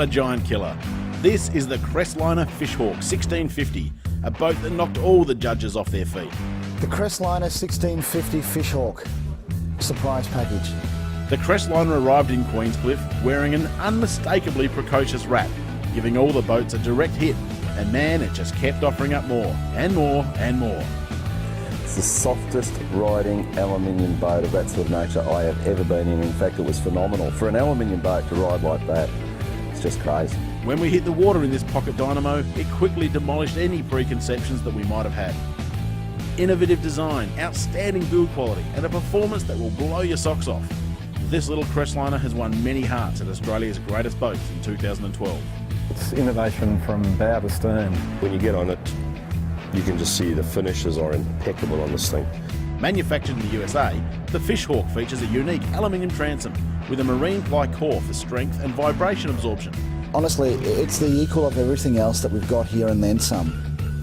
a giant killer. This is the Crestliner Fishhawk 1650, a boat that knocked all the judges off their feet. The Crestliner 1650 Fishhawk. Surprise package. The Crestliner arrived in Queenscliff wearing an unmistakably precocious wrap, giving all the boats a direct hit, and man, it just kept offering up more, and more, and more. It's the softest riding aluminium boat of that sort of nature I have ever been in. In fact, it was phenomenal. For an aluminium boat to ride like that, it's just crazy. When we hit the water in this pocket dynamo, it quickly demolished any preconceptions that we might have had. Innovative design, outstanding build quality, and a performance that will blow your socks off. This little Crestliner has won many hearts at Australia's greatest boats in 2012. It's innovation from bow to stern. When you get on it, you can just see the finishes are impeccable on this thing. Manufactured in the USA, the Fishhawk features a unique aluminium transom with a marine ply core for strength and vibration absorption. Honestly, it's the equal of everything else that we've got here and then some.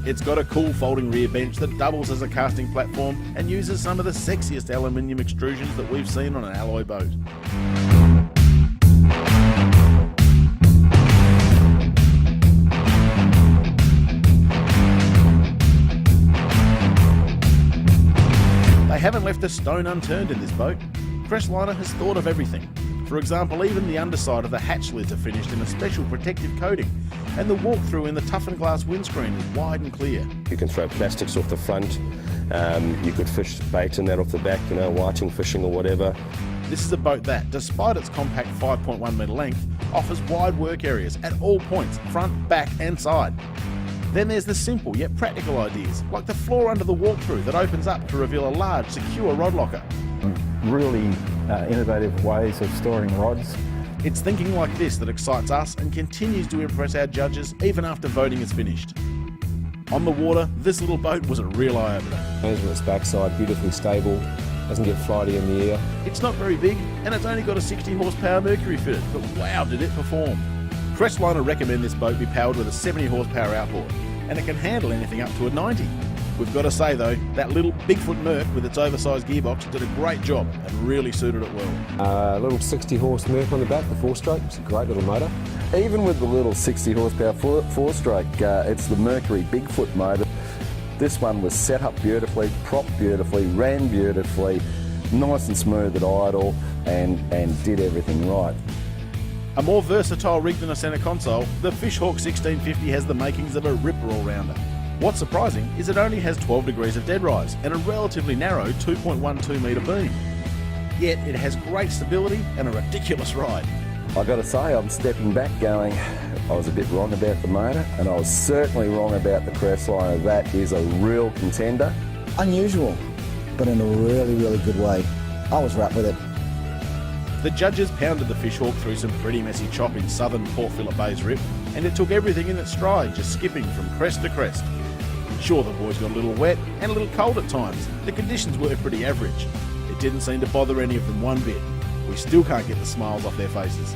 It's got a cool folding rear bench that doubles as a casting platform and uses some of the sexiest aluminium extrusions that we've seen on an alloy boat. They haven't left a stone unturned in this boat. Crestliner has thought of everything. For example, even the underside of the hatch lids are finished in a special protective coating, and the walk-through in the toughened glass windscreen is wide and clear. You can throw plastics off the front, you could fish bait in that off the back, you know, whiting fishing or whatever. This is a boat that, despite its compact 5.1 metre length, offers wide work areas at all points, front, back and side. Then there's the simple yet practical ideas, like the floor under the walk-through that opens up to reveal a large, secure rod locker. Really innovative ways of storing rods. It's thinking like this that excites us and continues to impress our judges even after voting is finished. On the water, this little boat was a real eye-opener. Management's backside, beautifully stable, doesn't get flighty in the air. It's not very big and it's only got a 60 horsepower Mercury fitted, but wow did it perform. Crestliner recommend this boat be powered with a 70 horsepower outboard, and it can handle anything up to a 90. We've got to say though, that little Bigfoot Merc with its oversized gearbox did a great job and really suited it well. A little 60 horse Merc on the back, the 4-stroke, it's a great little motor. Even with the little 60 horsepower four-stroke, it's the Mercury Bigfoot motor. This one was set up beautifully, propped beautifully, ran beautifully, nice and smooth at idle, and did everything right. A more versatile rig than a centre console, the Fishhawk 1650 has the makings of a ripper all-rounder. What's surprising is it only has 12 degrees of dead rise and a relatively narrow 2.12 metre beam. Yet it has great stability and a ridiculous ride. I got to say, I'm stepping back going, I was a bit wrong about the motor, and I was certainly wrong about the Crestliner. That is a real contender. Unusual, but in a really, really good way. I was right with it. The judges pounded the Fishhawk through some pretty messy chop in southern Port Phillip Bay's rip, and it took everything in its stride, just skipping from crest to crest. Sure, the boys got a little wet and a little cold at times. The conditions were pretty average. It didn't seem to bother any of them one bit. We still can't get the smiles off their faces.